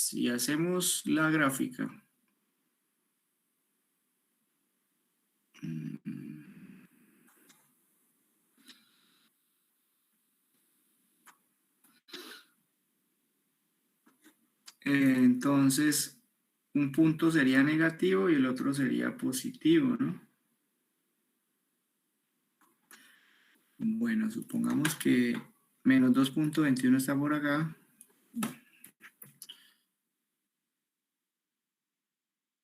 si hacemos la gráfica, entonces un punto sería negativo y el otro sería positivo, ¿no? Bueno, supongamos que menos 2.21 está por acá.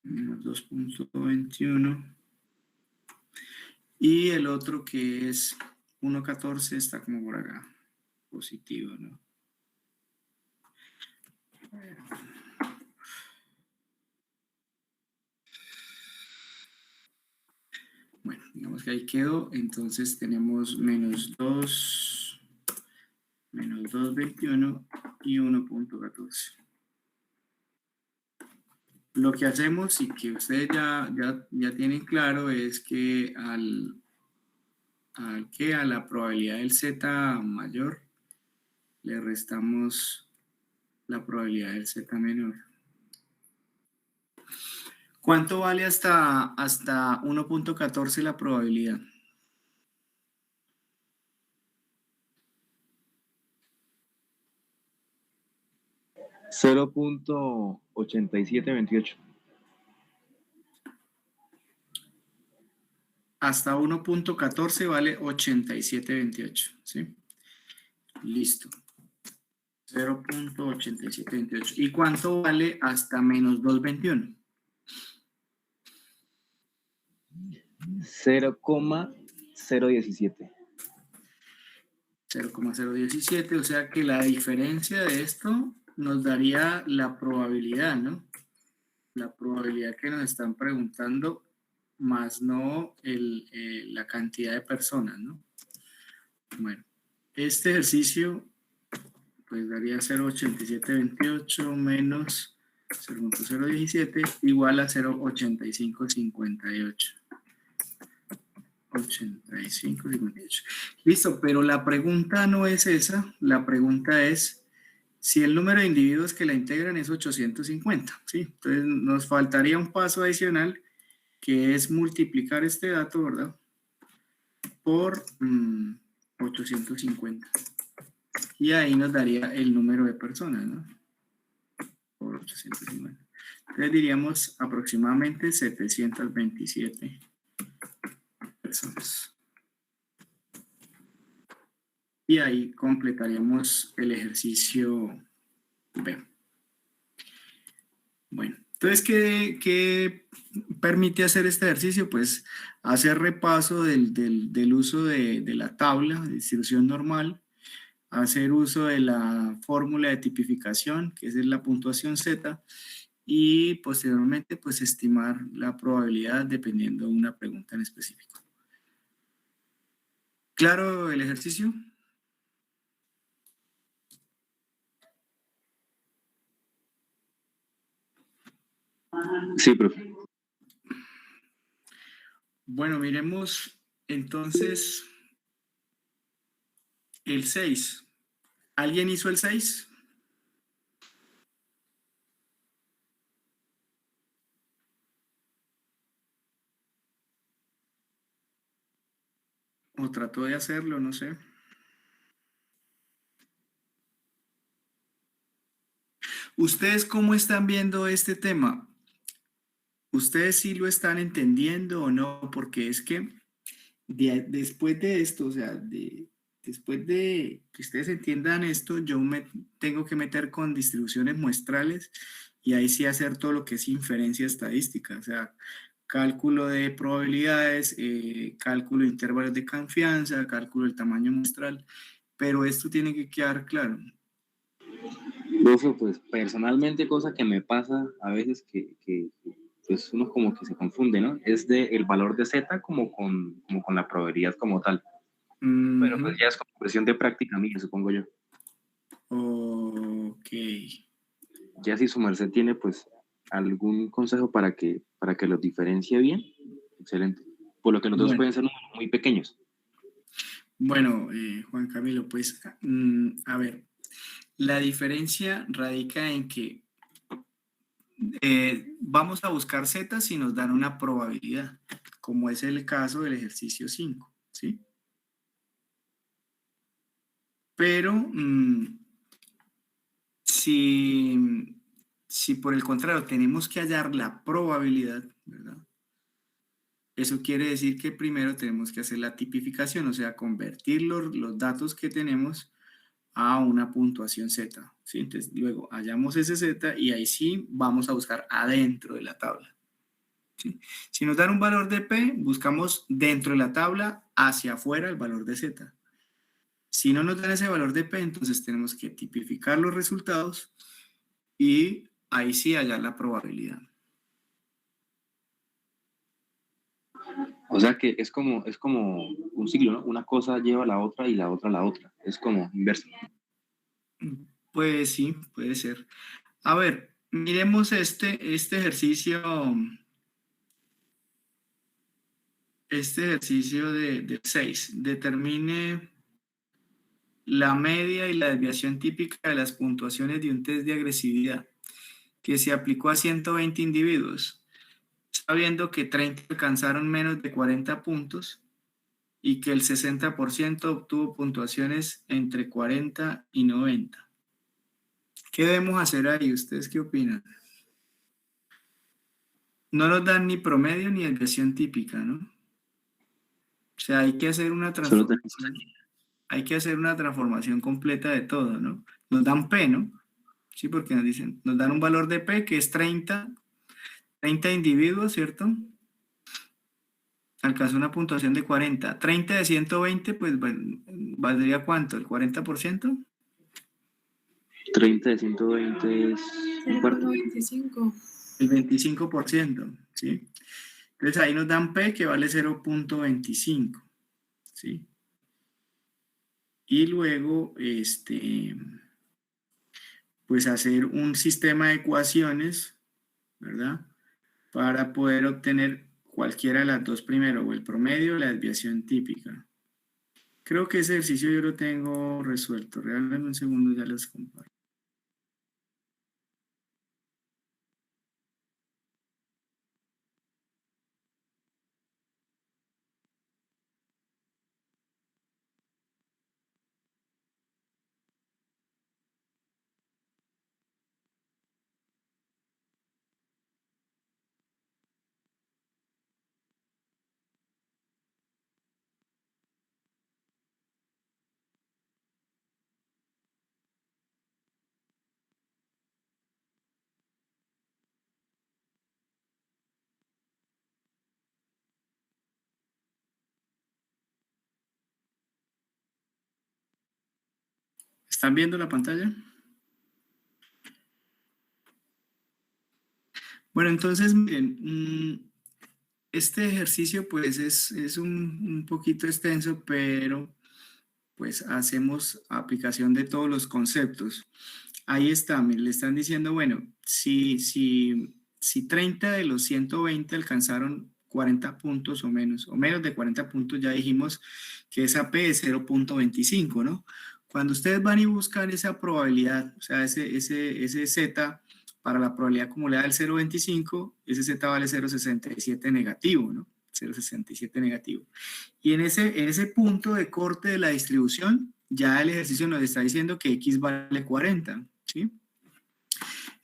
Menos 2.21. Y el otro que es 1.14 está como por acá. Positivo, ¿no? Bueno, digamos que ahí quedó. Entonces tenemos menos 2.21 y 1.14. Lo que hacemos y que ustedes ya tienen claro es que a la probabilidad del z mayor le restamos la probabilidad del z menor. ¿Cuánto vale hasta 1.14 la probabilidad? $0.8728. Hasta 1.14 vale 8728, ¿sí? Listo. 0.8728. ¿Y cuánto vale hasta menos 2.21? 0,017. 0,017, o sea que la diferencia de esto nos daría la probabilidad, ¿no? La probabilidad que nos están preguntando, más no la cantidad de personas, ¿no? Bueno, este ejercicio pues daría 0.8728 menos 0.017 igual a 0.8558. 85.58. Listo, pero la pregunta no es esa, la pregunta es si el número de individuos que la integran es 850, ¿sí? Entonces nos faltaría un paso adicional que es multiplicar este dato, ¿verdad? Por 850. Y ahí nos daría el número de personas, ¿no? Por 850. Entonces diríamos aproximadamente 727 personas. Y ahí completaríamos el ejercicio B. Bueno, entonces, ¿qué permite hacer este ejercicio? Pues hacer repaso del uso de la tabla de distribución normal, hacer uso de la fórmula de tipificación, que es la puntuación Z, y posteriormente, pues estimar la probabilidad dependiendo de una pregunta en específico. ¿Claro el ejercicio? Sí, profe. Bueno, miremos entonces el 6. ¿Alguien hizo el 6? ¿O trató de hacerlo? No sé. ¿Ustedes cómo están viendo este tema? ¿Ustedes sí lo están entendiendo o no? Porque es que después de esto, o sea, después de que ustedes entiendan esto, yo me tengo que meter con distribuciones muestrales y ahí sí hacer todo lo que es inferencia estadística, o sea, cálculo de probabilidades, cálculo de intervalos de confianza, cálculo del tamaño muestral, pero esto tiene que quedar claro. Profe, pues personalmente, cosa que me pasa a veces que pues uno como que se confunde, ¿no? Es el valor de Z como con la probabilidad como tal. Pero pues ya es como cuestión de práctica mía, supongo yo. Ok. Ya si su merced tiene pues algún consejo para que los diferencie bien, excelente. Por lo que los dos pueden ser muy pequeños. Bueno, Juan Camilo, pues a ver, la diferencia radica en que vamos a buscar Z si nos dan una probabilidad, como es el caso del ejercicio 5, ¿sí? Pero si por el contrario tenemos que hallar la probabilidad, ¿verdad? Eso quiere decir que primero tenemos que hacer la tipificación, o sea, convertir los datos que tenemos a una puntuación Z, ¿sí? Entonces, luego hallamos ese Z y ahí sí vamos a buscar adentro de la tabla, ¿sí? Si nos dan un valor de P, buscamos dentro de la tabla hacia afuera el valor de Z. Si no nos dan ese valor de P, entonces tenemos que tipificar los resultados y ahí sí hallar la probabilidad. O sea que es como un ciclo, ¿no? Una cosa lleva a la otra y la otra a la otra. Es como inverso. Pues sí, puede ser. A ver, miremos este ejercicio de 6. Determine la media y la desviación típica de las puntuaciones de un test de agresividad que se aplicó a 120 individuos, sabiendo que 30 alcanzaron menos de 40 puntos y que el 60% obtuvo puntuaciones entre 40 y 90. ¿Qué debemos hacer ahí? ¿Ustedes qué opinan? No nos dan ni promedio ni desviación típica, ¿no? O sea, hay que hacer una Solo tenemos transformación, hay que hacer una transformación completa de todo, ¿no? Nos dan P, ¿no? Sí, porque nos dicen, nos dan un valor de P que es 30 individuos, ¿cierto? Alcanzó una puntuación de 40. 30 de 120, pues bueno, ¿valdría cuánto? ¿El 40%? 30 de 120 es un cuarto. 0.25. El 25%, ¿sí? Entonces ahí nos dan P que vale 0.25, ¿sí? Y luego, pues hacer un sistema de ecuaciones, ¿verdad? Para poder obtener cualquiera de las dos primero, o el promedio o la desviación típica. Creo que ese ejercicio yo lo tengo resuelto. Regálenme un segundo, ya les comparto. ¿Están viendo la pantalla? Bueno, entonces, miren, este ejercicio pues es un poquito extenso, pero pues hacemos aplicación de todos los conceptos. Ahí está, le están diciendo, bueno, si 30 de los 120 alcanzaron 40 puntos o menos de 40 puntos, ya dijimos que esa P es 0.25, ¿no? Cuando ustedes van y buscan esa probabilidad, o sea, ese Z para la probabilidad acumulada del 0.25, ese Z vale 0.67 negativo, ¿no? 0.67 negativo. Y en ese punto de corte de la distribución, ya el ejercicio nos está diciendo que X vale 40, ¿sí?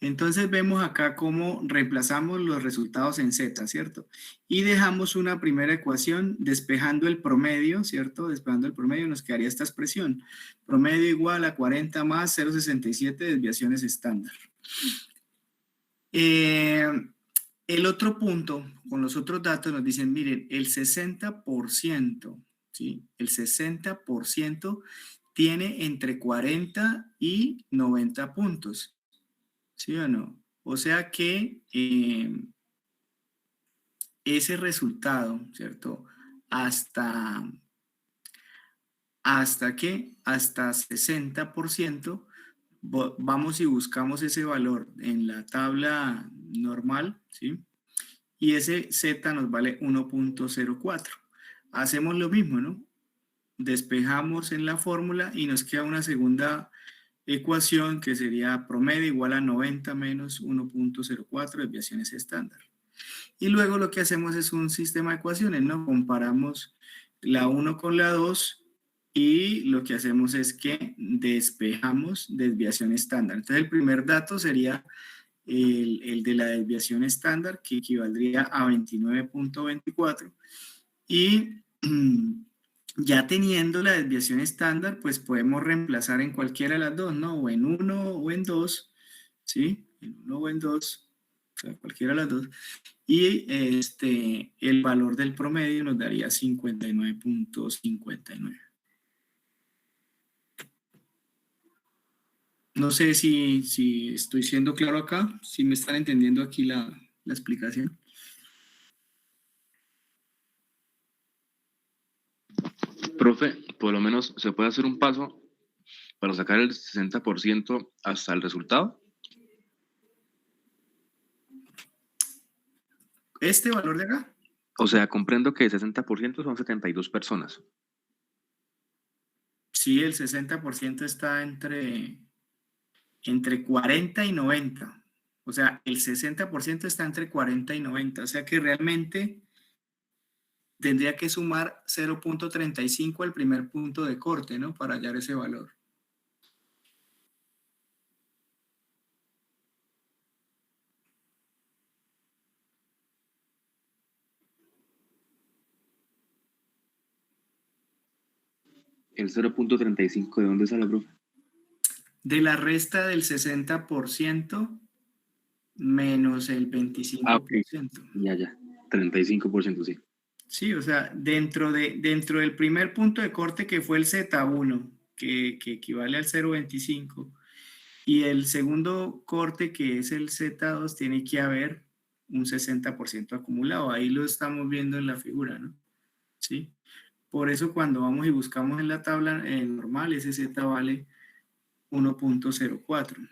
Entonces vemos acá cómo reemplazamos los resultados en Z, ¿cierto? Y dejamos una primera ecuación despejando el promedio, ¿cierto? Despejando el promedio nos quedaría esta expresión. Promedio igual a 40 más 0.67 desviaciones estándar. El otro punto, con los otros datos nos dicen, miren, el 60%, ¿sí? El 60% tiene entre 40 y 90 puntos, ¿sí o no? O sea que ese resultado, ¿cierto? Hasta ¿qué? Hasta 60%, vamos y buscamos ese valor en la tabla normal, ¿sí? Y ese Z nos vale 1.04. Hacemos lo mismo, ¿no? Despejamos en la fórmula y nos queda una segunda ecuación que sería promedio igual a 90 menos 1.04 desviaciones estándar. Y luego lo que hacemos es un sistema de ecuaciones, ¿no? Comparamos la 1 con la 2 y lo que hacemos es que despejamos desviación estándar. Entonces el primer dato sería el de la desviación estándar, que equivaldría a 29.24. Y ya teniendo la desviación estándar, pues podemos reemplazar en cualquiera de las dos, ¿no? O en uno o en dos, ¿sí? En uno o en dos, o sea, cualquiera de las dos. Y el valor del promedio nos daría 59.59. No sé si estoy siendo claro acá, si me están entendiendo aquí la explicación. Profe, por lo menos se puede hacer un paso para sacar el 60% hasta el resultado. ¿Este valor de acá? O sea, comprendo que el 60% son 72 personas. Sí, el 60% está entre 40 y 90. O sea, el 60% está entre 40 y 90. O sea que realmente tendría que sumar 0.35 al primer punto de corte, ¿no? Para hallar ese valor. ¿El 0.35 de dónde sale, profe? De la resta del 60% menos el 25%. Ah, ok. Ya. 35%, sí. Sí, o sea, dentro del primer punto de corte que fue el Z1, que equivale al 0.25, y el segundo corte que es el Z2, tiene que haber un 60% acumulado. Ahí lo estamos viendo en la figura, ¿no? Sí. Por eso cuando vamos y buscamos en la tabla normal, ese Z vale 1.04.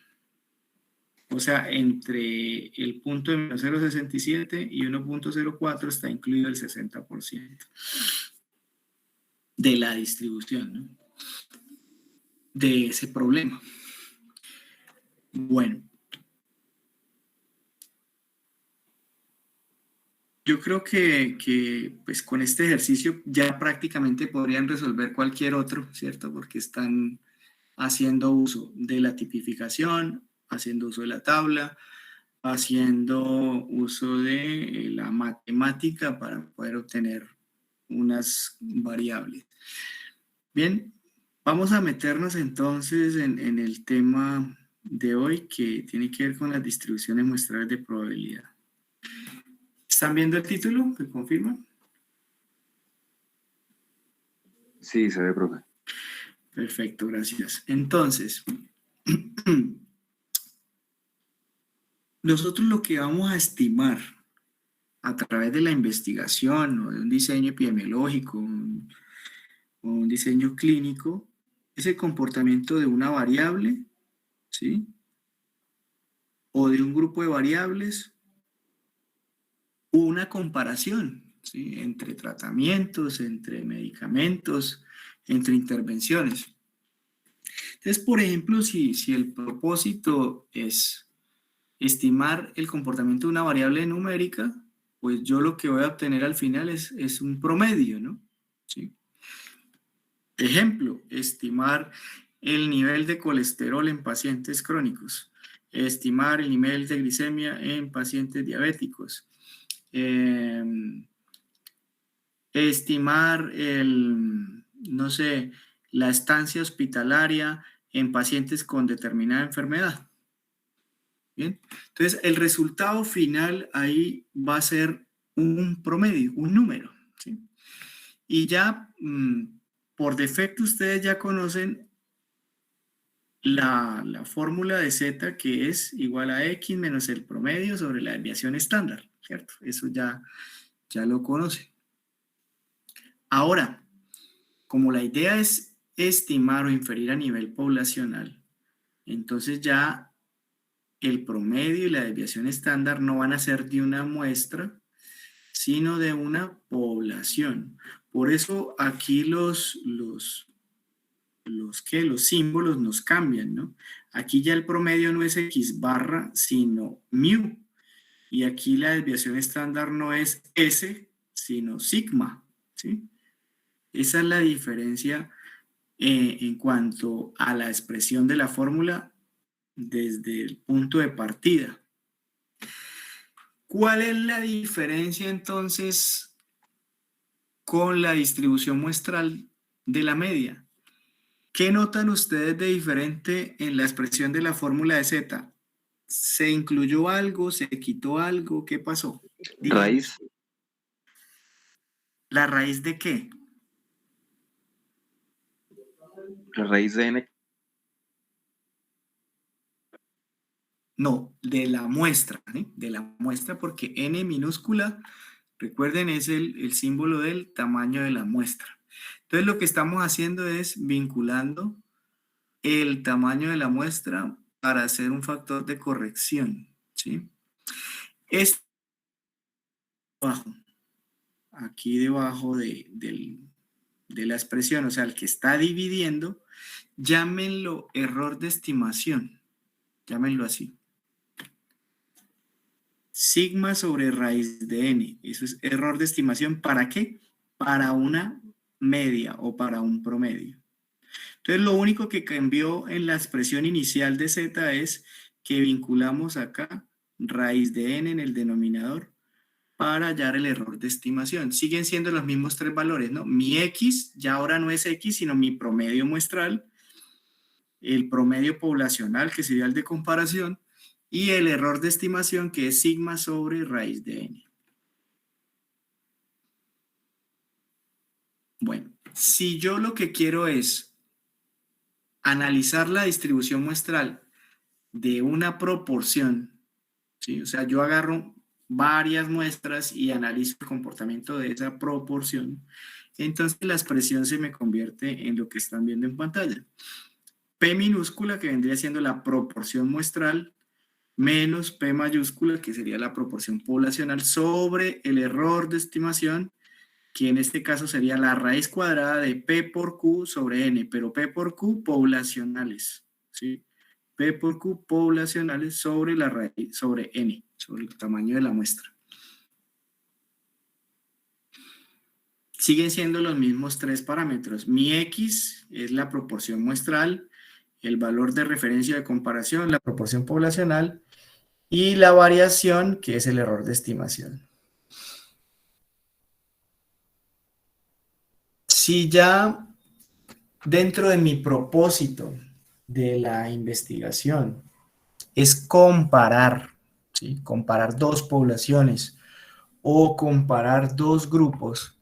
O sea, entre el punto de menos 0.67 y 1.04 está incluido el 60% de la distribución, ¿no? De ese problema. Bueno, yo creo que pues con este ejercicio ya prácticamente podrían resolver cualquier otro, ¿cierto? Porque están haciendo uso de la tipificación, haciendo uso de la tabla, haciendo uso de la matemática para poder obtener unas variables. Bien, vamos a meternos entonces en el tema de hoy que tiene que ver con las distribuciones muestrales de probabilidad. ¿Están viendo el título? ¿Me confirman? Sí, se ve, profe. Perfecto, gracias. Entonces, nosotros lo que vamos a estimar a través de la investigación o de un diseño epidemiológico, un diseño clínico, es el comportamiento de una variable, ¿sí? O de un grupo de variables, o una comparación, ¿sí? Entre tratamientos, entre medicamentos, entre intervenciones. Entonces, por ejemplo, si el propósito es estimar el comportamiento de una variable numérica, pues yo lo que voy a obtener al final es un promedio, ¿no? ¿Sí? Ejemplo, estimar el nivel de colesterol en pacientes crónicos, estimar el nivel de glicemia en pacientes diabéticos, estimar no sé, la estancia hospitalaria en pacientes con determinada enfermedad. Bien, entonces el resultado final ahí va a ser un promedio, un número, ¿sí? Y ya por defecto ustedes ya conocen la fórmula de Z, que es igual a X menos el promedio sobre la desviación estándar, ¿cierto? Eso ya lo conocen. Ahora, como la idea es estimar o inferir a nivel poblacional, entonces ya el promedio y la desviación estándar no van a ser de una muestra, sino de una población. Por eso aquí los los símbolos nos cambian, ¿no? Aquí ya el promedio no es X barra, sino mu. Y aquí la desviación estándar no es S, sino sigma, ¿sí? Esa es la diferencia en cuanto a la expresión de la fórmula desde el punto de partida. ¿Cuál es la diferencia entonces con la distribución muestral de la media? ¿Qué notan ustedes de diferente en la expresión de la fórmula de Z? ¿Se incluyó algo? ¿Se quitó algo? ¿Qué pasó? Díganme. Raíz, ¿La raíz de qué? la raíz de n, No, de la muestra, ¿eh? De la muestra, porque n minúscula, recuerden, es el símbolo del tamaño de la muestra. Entonces lo que estamos haciendo es vinculando el tamaño de la muestra para hacer un factor de corrección, ¿sí? Este abajo, aquí debajo de la expresión, o sea, el que está dividiendo, llámenlo error de estimación, llámenlo así. Sigma sobre raíz de n, eso es error de estimación, ¿para qué? Para una media o para un promedio. Entonces lo único que cambió en la expresión inicial de z es que vinculamos acá raíz de n en el denominador para hallar el error de estimación. Siguen siendo los mismos tres valores, ¿no? Mi x ya ahora no es x, sino mi promedio muestral, el promedio poblacional, que sería el de comparación, y el error de estimación, que es sigma sobre raíz de n. Bueno, si yo lo que quiero es analizar la distribución muestral de una proporción, ¿sí? O sea, yo agarro varias muestras y analizo el comportamiento de esa proporción, entonces la expresión se me convierte en lo que están viendo en pantalla. P minúscula, que vendría siendo la proporción muestral, menos P mayúscula, que sería la proporción poblacional, sobre el error de estimación, que en este caso sería la raíz cuadrada de P por Q sobre N, pero P por Q poblacionales, ¿sí? P por Q poblacionales sobre la raíz, sobre N, sobre el tamaño de la muestra. Siguen siendo los mismos tres parámetros. Mi X es la proporción muestral, el valor de referencia de comparación, la proporción poblacional, y la variación, que es el error de estimación. Si ya dentro de mi propósito de la investigación es comparar, ¿sí? Comparar dos poblaciones o comparar dos grupos,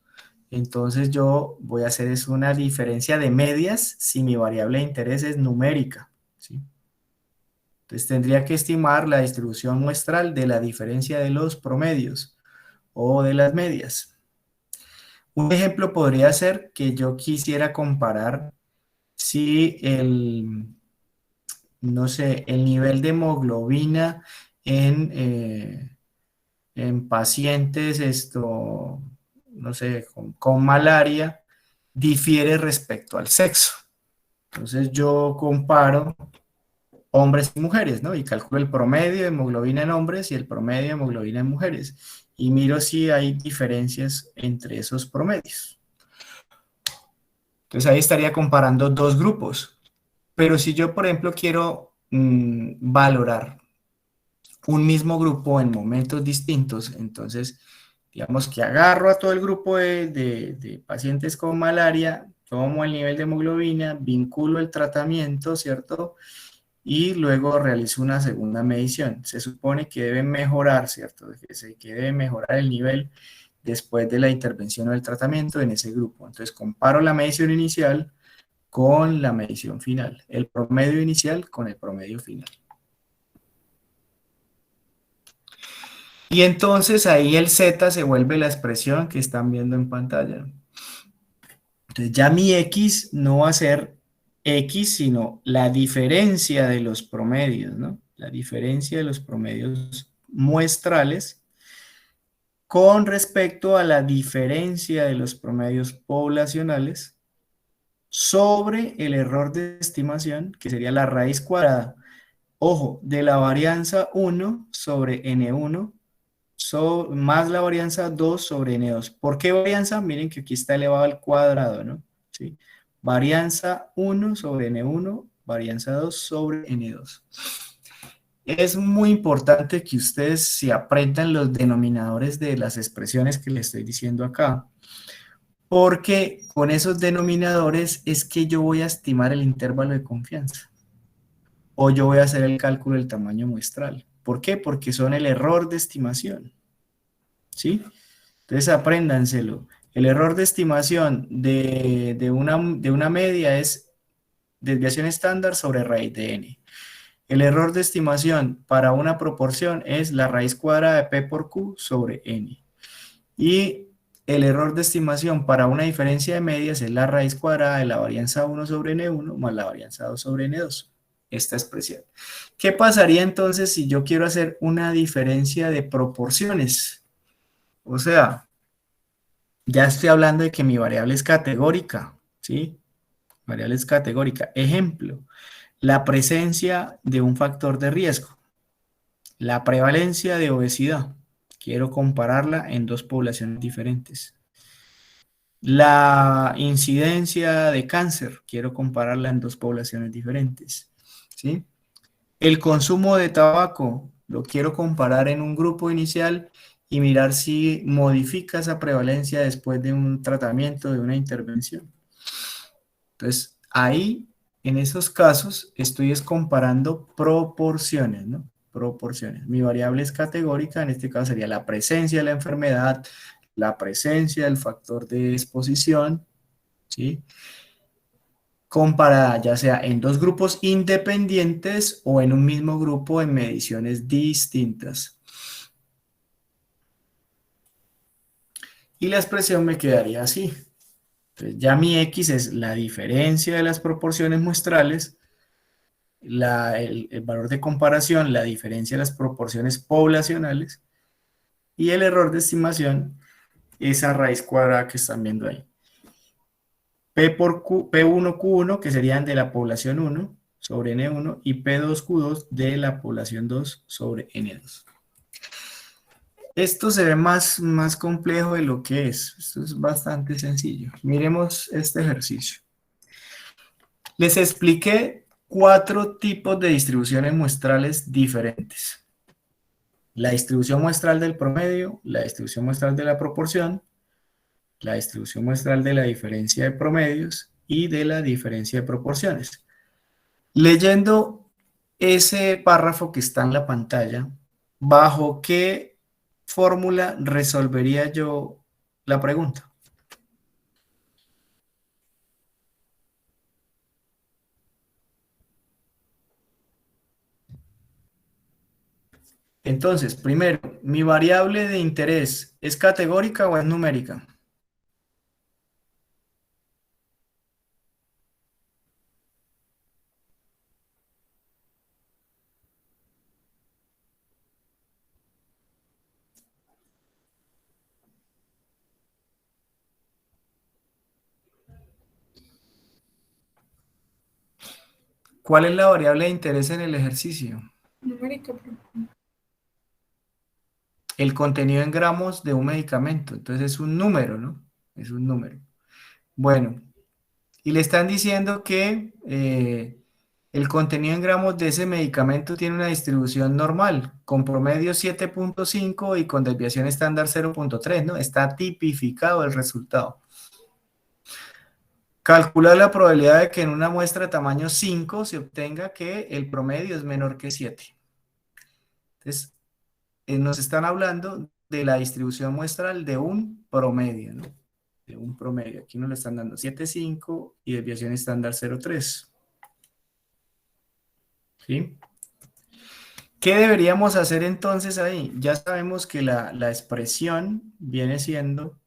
entonces yo voy a hacer es una diferencia de medias si mi variable de interés es numérica, ¿sí? Entonces tendría que estimar la distribución muestral de la diferencia de los promedios o de las medias. Un ejemplo podría ser que yo quisiera comparar si no sé, el nivel de hemoglobina en pacientes, no sé, con malaria, difiere respecto al sexo. Entonces yo comparo hombres y mujeres, ¿no? Y calculo el promedio de hemoglobina en hombres y el promedio de hemoglobina en mujeres. Y miro si hay diferencias entre esos promedios. Entonces ahí estaría comparando dos grupos. Pero si yo, por ejemplo, quiero valorar un mismo grupo en momentos distintos, entonces, digamos que agarro a todo el grupo de pacientes con malaria, tomo el nivel de hemoglobina, vinculo el tratamiento, ¿cierto? Y luego realizo una segunda medición. Se supone que debe mejorar, ¿cierto? Que debe mejorar el nivel después de la intervención o el tratamiento en ese grupo. Entonces, comparo la medición inicial con la medición final, el promedio inicial con el promedio final. Y entonces ahí el Z se vuelve la expresión que están viendo en pantalla. Entonces ya mi X no va a ser X, sino la diferencia de los promedios, ¿no? La diferencia de los promedios muestrales con respecto a la diferencia de los promedios poblacionales sobre el error de estimación, que sería la raíz cuadrada, ojo, de la varianza 1 sobre N1 más la varianza 2 sobre N2. ¿Por qué varianza? Miren que aquí está elevado al cuadrado, ¿no? ¿Sí? Varianza 1 sobre N1, varianza 2 sobre N2. Es muy importante que ustedes se aprendan los denominadores de las expresiones que les estoy diciendo acá, porque con esos denominadores es que yo voy a estimar el intervalo de confianza o yo voy a hacer el cálculo del tamaño muestral. ¿Por qué? Porque son el error de estimación, ¿sí? Entonces apréndanselo. El error de estimación de una media es desviación estándar sobre raíz de n. El error de estimación para una proporción es la raíz cuadrada de p por q sobre n. Y el error de estimación para una diferencia de medias es la raíz cuadrada de la varianza 1 sobre n1 más la varianza 2 sobre n2. Esta expresión. ¿Qué pasaría entonces si yo quiero hacer una diferencia de proporciones? O sea, ya estoy hablando de que mi variable es categórica, ¿sí? Variable es categórica. Ejemplo, la presencia de un factor de riesgo, la prevalencia de obesidad. Quiero compararla en dos poblaciones diferentes. La incidencia de cáncer, quiero compararla en dos poblaciones diferentes, ¿sí? El consumo de tabaco, lo quiero comparar en un grupo inicial y mirar si modifica esa prevalencia después de un tratamiento, de una intervención. Entonces, ahí, en esos casos, estoy comparando proporciones, ¿no? Proporciones. Mi variable es categórica, en este caso sería la presencia de la enfermedad, la presencia del factor de exposición, ¿sí? Comparada ya sea en dos grupos independientes o en un mismo grupo en mediciones distintas. Y la expresión me quedaría así. Entonces ya mi X es la diferencia de las proporciones muestrales, el valor de comparación, la diferencia de las proporciones poblacionales, y el error de estimación, esa raíz cuadrada que están viendo ahí. P por Q, P1Q1, que serían de la población 1 sobre N1, y P2Q2 de la población 2 sobre N2. Esto se ve más complejo de lo que es. Esto es bastante sencillo. Miremos este ejercicio. Les expliqué 4 tipos de distribuciones muestrales diferentes. La distribución muestral del promedio, la distribución muestral de la proporción, la distribución muestral de la diferencia de promedios y de la diferencia de proporciones. Leyendo ese párrafo que está en la pantalla, ¿bajo qué fórmula resolvería yo la pregunta? Entonces, primero, ¿mi variable de interés es categórica o es numérica? ¿Cuál es la variable de interés en el ejercicio? Numérica. El contenido en gramos de un medicamento. Entonces es un número, ¿no? Es un número. Bueno, y le están diciendo que el contenido en gramos de ese medicamento tiene una distribución normal, con promedio 7.5 y con desviación estándar 0.3, ¿no? Está tipificado el resultado. Calcular la probabilidad de que en una muestra de tamaño 5 se obtenga que el promedio es menor que 7. Entonces, nos están hablando de la distribución muestral de un promedio, ¿no? De un promedio. Aquí nos lo están dando 7.5 y desviación estándar 0.3. ¿Sí? ¿Qué deberíamos hacer entonces ahí? Ya sabemos que la expresión viene siendo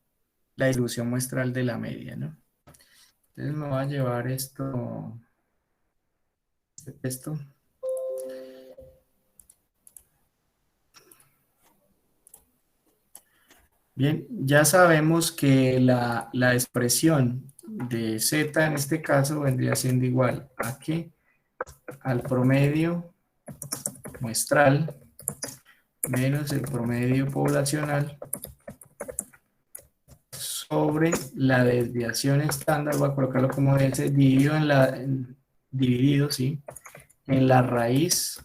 la distribución muestral de la media, ¿no? Entonces me voy a llevar esto. Bien, ya sabemos que la expresión de Z en este caso vendría siendo igual a ¿qué? Al promedio muestral menos el promedio poblacional sobre la desviación estándar, voy a colocarlo como S, dividido, ¿sí? En la raíz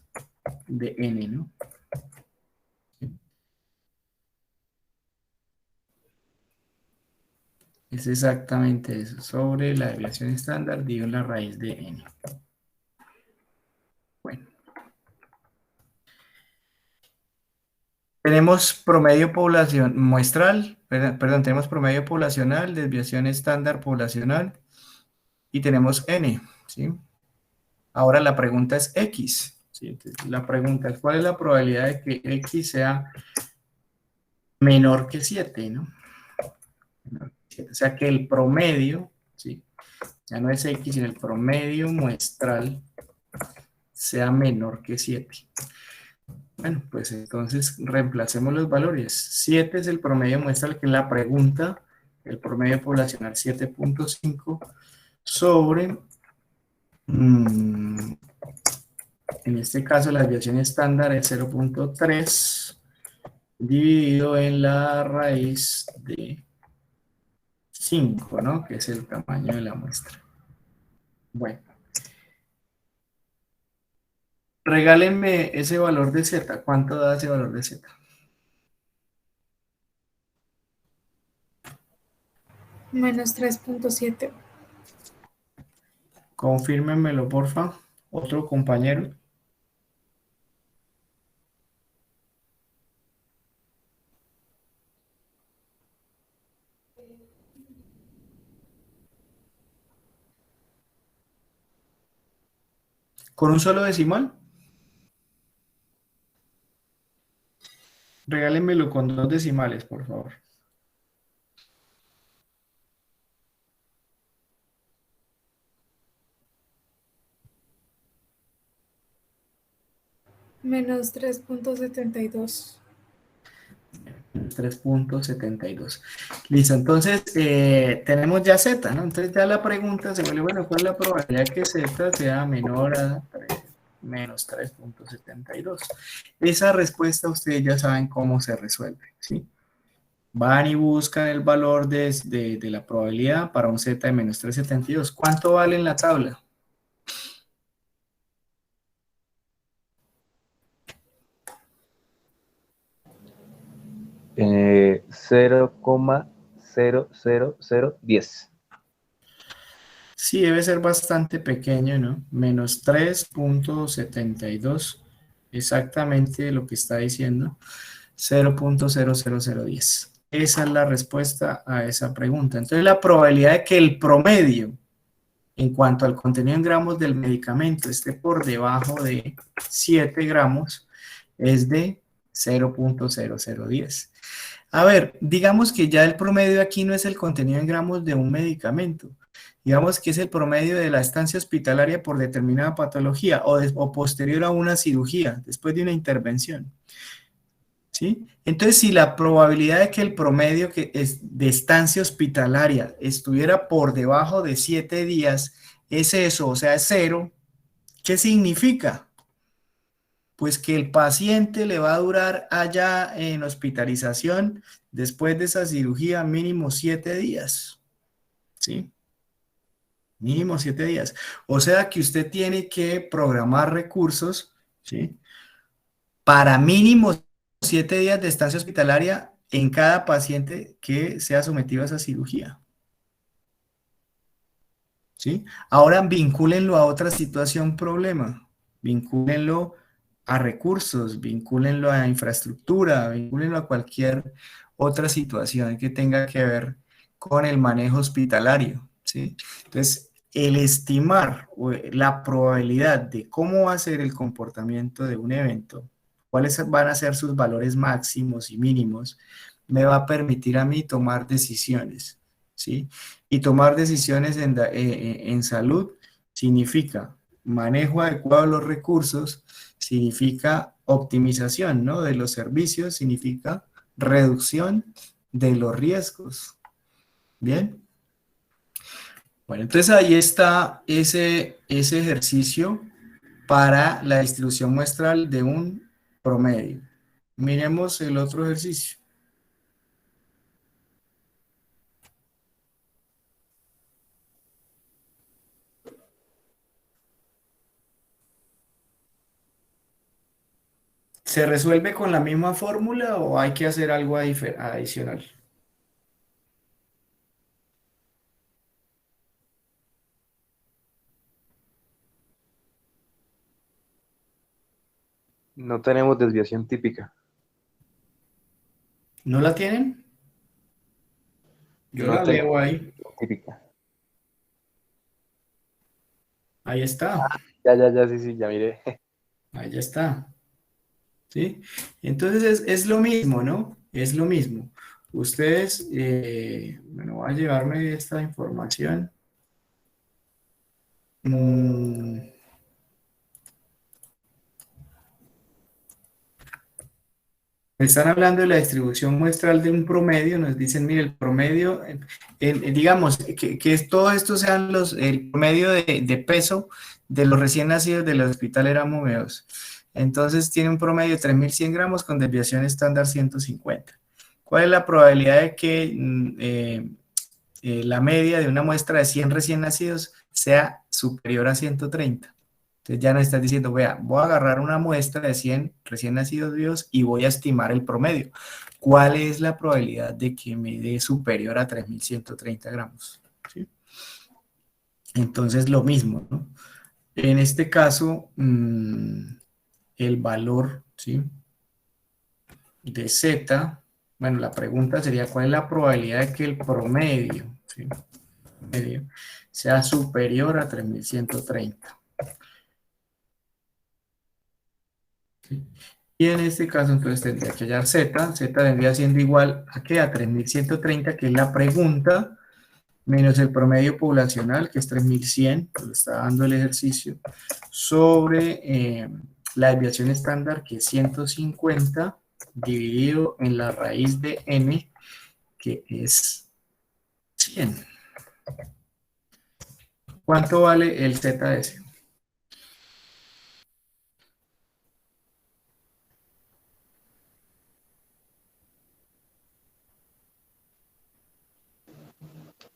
de N, ¿no? Es exactamente eso, sobre la desviación estándar dividido en la raíz de N. Bueno. Tenemos promedio población muestral, perdón, tenemos promedio poblacional, desviación estándar poblacional y tenemos N, ¿sí? Ahora la pregunta es X, ¿sí? Entonces, la pregunta es, ¿cuál es la probabilidad de que X sea menor que 7, ¿no? O sea, que el promedio, ¿sí? Ya no es X, sino el promedio muestral sea menor que 7. Bueno, pues entonces reemplacemos los valores. 7 es el promedio muestral, que es la pregunta, el promedio poblacional 7.5 sobre, en este caso la desviación estándar es 0.3 dividido en la raíz de 5, ¿no? Que es el tamaño de la muestra. Bueno. Regálenme ese valor de Z. ¿Cuánto da ese valor de Z? Menos 3.7. Confírmenmelo, porfa. Otro compañero. ¿Con un solo decimal? Regálenmelo con 2 decimales, por favor. Menos 3.72. 3.72. Listo, entonces tenemos ya Z, ¿no? Entonces ya la pregunta se vuelve, bueno, ¿cuál es la probabilidad que Z sea menor a menos 3.72? Esa respuesta ustedes ya saben cómo se resuelve, ¿sí? Van y buscan el valor de la probabilidad para un Z de menos 3.72. ¿Cuánto vale en la tabla? Eh, 0,00010. Sí, debe ser bastante pequeño, ¿no? Menos 3.72, exactamente lo que está diciendo, 0.00010. Esa es la respuesta a esa pregunta. Entonces, la probabilidad de que el promedio en cuanto al contenido en gramos del medicamento esté por debajo de 7 gramos es de 0.0010. A ver, digamos que ya el promedio aquí no es el contenido en gramos de un medicamento. Digamos que es el promedio de la estancia hospitalaria por determinada patología o posterior a una cirugía, después de una intervención. ¿Sí? Entonces, si la probabilidad de que el promedio que es de estancia hospitalaria estuviera por debajo de 7 días es eso, o sea, es 0, ¿qué significa? Pues que el paciente le va a durar allá en hospitalización después de esa cirugía mínimo 7 días, ¿sí? Mínimo 7 días. O sea que usted tiene que programar recursos, ¿sí? Para mínimo 7 días de estancia hospitalaria en cada paciente que sea sometido a esa cirugía, ¿sí? Ahora vincúlenlo a otra situación problema, vincúlenlo a recursos, vincúlenlo a infraestructura, vincúlenlo a cualquier otra situación que tenga que ver con el manejo hospitalario, ¿sí? Entonces, el estimar la probabilidad de cómo va a ser el comportamiento de un evento, cuáles van a ser sus valores máximos y mínimos, me va a permitir a mí tomar decisiones, ¿sí? Y tomar decisiones en salud significa manejo adecuado de los recursos, significa optimización, ¿no? De los servicios, significa reducción de los riesgos. ¿Bien? Bueno, entonces ahí está ese ejercicio para la distribución muestral de un promedio. Miremos el otro ejercicio. ¿Se resuelve con la misma fórmula o hay que hacer algo adicional? No tenemos desviación típica. ¿No la tienen? Yo No la tenemos leo ahí. desviación típica. Ahí está. Ya, sí, ya miré. Ahí ya está. ¿Sí? Entonces es lo mismo, ¿no? Es lo mismo. Ustedes, bueno, voy a llevarme esta información. Están hablando de la distribución muestral de un promedio, nos dicen, mire, el promedio, digamos, que todo esto sean el promedio de peso de los recién nacidos del Hospital Erasmo Meos. Entonces tiene un promedio de 3.100 gramos con desviación estándar 150. ¿Cuál es la probabilidad de que la media de una muestra de 100 recién nacidos sea superior a 130? Entonces ya nos estás diciendo, vea, voy a agarrar una muestra de 100 recién nacidos vivos y voy a estimar el promedio. ¿Cuál es la probabilidad de que me dé superior a 3.130 gramos? ¿Sí? Entonces lo mismo, ¿no? En este caso, el valor, ¿sí?, de Z, bueno, la pregunta sería, ¿cuál es la probabilidad de que el promedio, ¿sí?, sea superior a 3.130? ¿Sí? Y en este caso, entonces tendría que hallar Z. Z vendría siendo igual a ¿qué? A 3.130, que es la pregunta, menos el promedio poblacional, que es 3.100, que lo está dando el ejercicio, sobre la desviación estándar, que es 150, dividido en la raíz de n, que es 100. ¿Cuánto vale el ZS?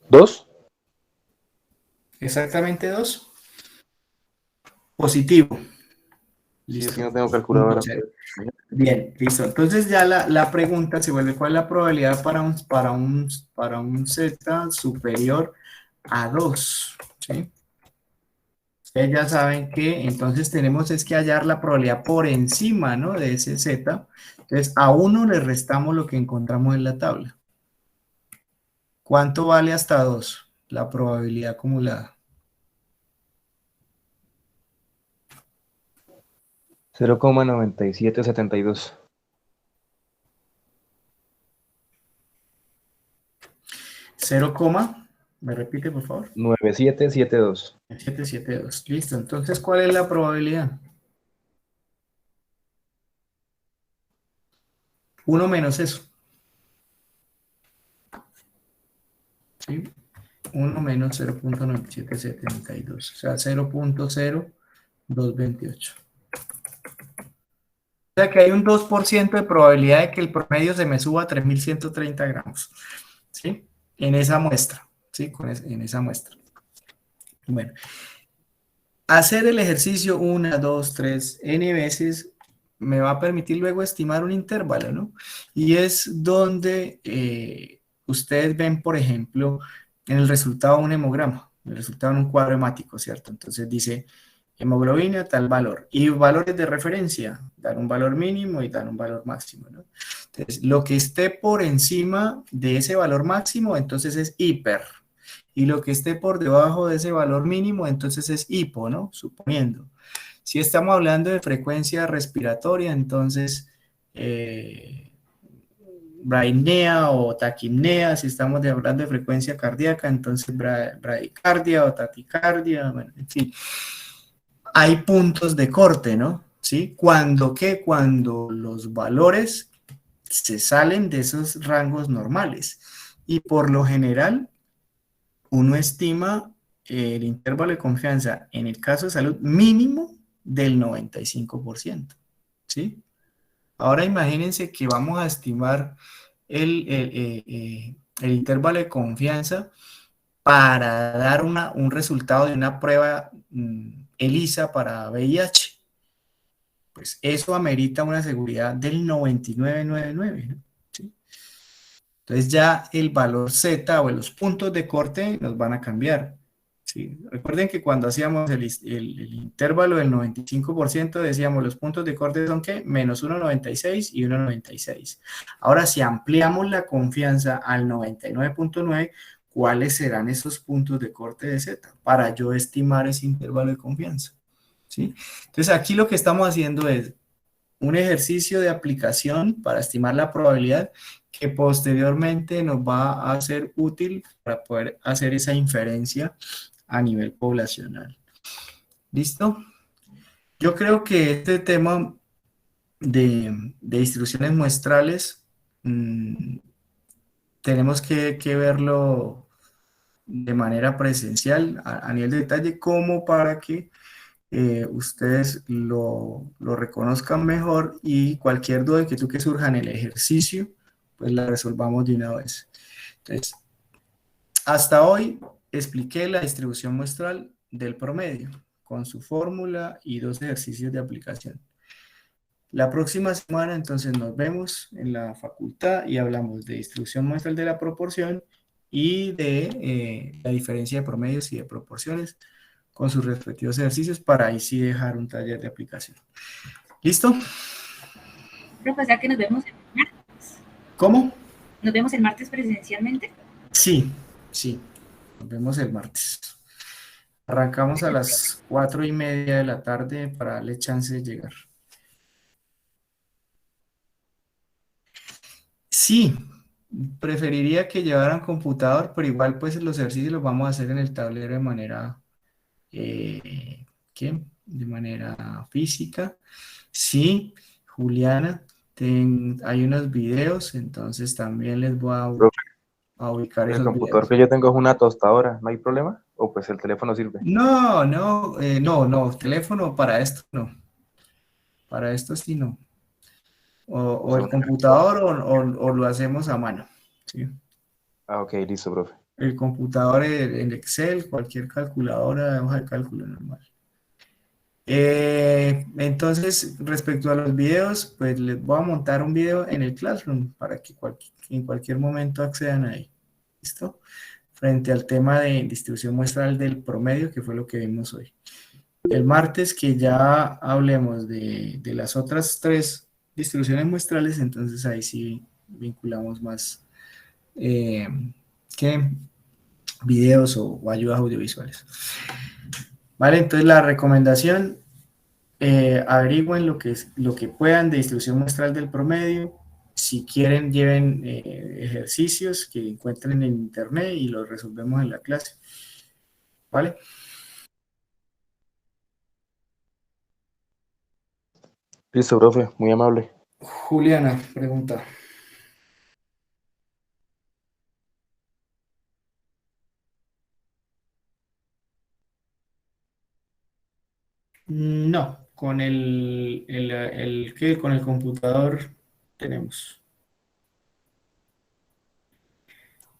¿2? Exactamente 2. Positivo. Sí, es Listo. que no tengo Punto calculadora. cero. Bien, listo. Entonces ya la pregunta se vuelve, ¿cuál es la probabilidad para un Z superior a 2? ¿Sí? Ustedes ya saben que entonces tenemos es que hallar la probabilidad por encima, ¿no?, de ese Z. Entonces a 1 le restamos lo que encontramos en la tabla. ¿Cuánto vale hasta 2? La probabilidad acumulada. 0,9772. 0, ¿me repite, por favor? 9772. 772. Listo. Entonces, ¿cuál es la probabilidad? 1 menos eso. ¿Sí? 1 menos 0.9772. O sea, 0.0228. O sea que hay un 2% de probabilidad de que el promedio se me suba a 3.130 gramos. ¿Sí? En esa muestra. ¿Sí? En esa muestra. Bueno. Hacer el ejercicio 1, 2, 3, n veces me va a permitir luego estimar un intervalo, ¿no? Y es donde ustedes ven, por ejemplo, en el resultado de un hemograma, el resultado en un cuadro hemático, ¿cierto? Entonces dice hemoglobina tal valor y valores de referencia, dan un valor mínimo y dan un valor máximo, ¿no? Entonces, lo que esté por encima de ese valor máximo, entonces es hiper. Y lo que esté por debajo de ese valor mínimo, entonces es hipo, ¿no? Suponiendo. Si estamos hablando de frecuencia respiratoria, entonces braipnea o taquipnea. Si estamos hablando de frecuencia cardíaca, entonces bradicardia o taticardia. Bueno, en fin, hay puntos de corte, ¿no? ¿Sí? ¿Cuándo qué? Cuando los valores se salen de esos rangos normales. Y por lo general, uno estima el intervalo de confianza en el caso de salud mínimo del 95%, ¿sí? Ahora imagínense que vamos a estimar el intervalo de confianza para dar un resultado de una prueba ELISA para VIH. Pues eso amerita una seguridad del 99,99, ¿no? ¿Sí? Entonces ya el valor Z o los puntos de corte nos van a cambiar. ¿Sí? Recuerden que cuando hacíamos el intervalo del 95% decíamos los puntos de corte son ¿qué? Menos 1,96 y 1,96. Ahora si ampliamos la confianza al 99,9, ¿cuáles serán esos puntos de corte de Z para yo estimar ese intervalo de confianza? ¿Sí? Entonces aquí lo que estamos haciendo es un ejercicio de aplicación para estimar la probabilidad que posteriormente nos va a ser útil para poder hacer esa inferencia a nivel poblacional. ¿Listo? Yo creo que este tema de distribuciones muestrales tenemos que verlo de manera presencial a nivel de detalle como para que ustedes lo reconozcan mejor y cualquier duda que surja en el ejercicio, pues la resolvamos de una vez. Entonces, hasta hoy expliqué la distribución muestral del promedio con su fórmula y 2 ejercicios de aplicación. La próxima semana entonces nos vemos en la facultad y hablamos de distribución muestral de la proporción y de la diferencia de promedios y de proporciones con sus respectivos ejercicios para ahí sí dejar un taller de aplicación. ¿Listo? Profe, o sea que nos vemos el martes. ¿Cómo? ¿Nos vemos el martes presencialmente? Sí, sí. Nos vemos el martes. Arrancamos a las 4:30 de la tarde para darle chance de llegar. Sí, preferiría que llevaran computador, pero igual pues los ejercicios los vamos a hacer en el tablero de manera, ¿qué? De manera física. Sí, Juliana, hay unos videos, entonces también les voy a ubicar El esos computador videos. que yo tengo es una tostadora, ¿no hay problema? ¿O pues el teléfono sirve? No, teléfono para esto no. Para esto sí no. O el computador o lo hacemos a mano. ¿Sí? Ah, ok, listo, profe. El computador en Excel, cualquier calculadora, hoja de cálculo normal. Entonces, respecto a los videos, pues les voy a montar un video en el Classroom para que en cualquier momento accedan ahí. ¿Listo? Frente al tema de distribución muestral del promedio, que fue lo que vimos hoy. El martes que ya hablemos de las otras 3 distribuciones muestrales, entonces ahí sí vinculamos más que videos o ayudas audiovisuales. Vale, entonces la recomendación, averigüen lo que puedan de distribución muestral del promedio. Si quieren, lleven ejercicios que encuentren en internet y los resolvemos en la clase. ¿Vale? Listo, profe, muy amable. Juliana, pregunta. No, con con el computador tenemos.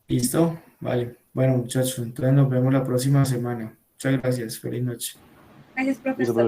¿Listo? Vale. Bueno, muchachos, entonces nos vemos la próxima semana. Muchas gracias. Feliz noche. Gracias, Listo, profesor. profe.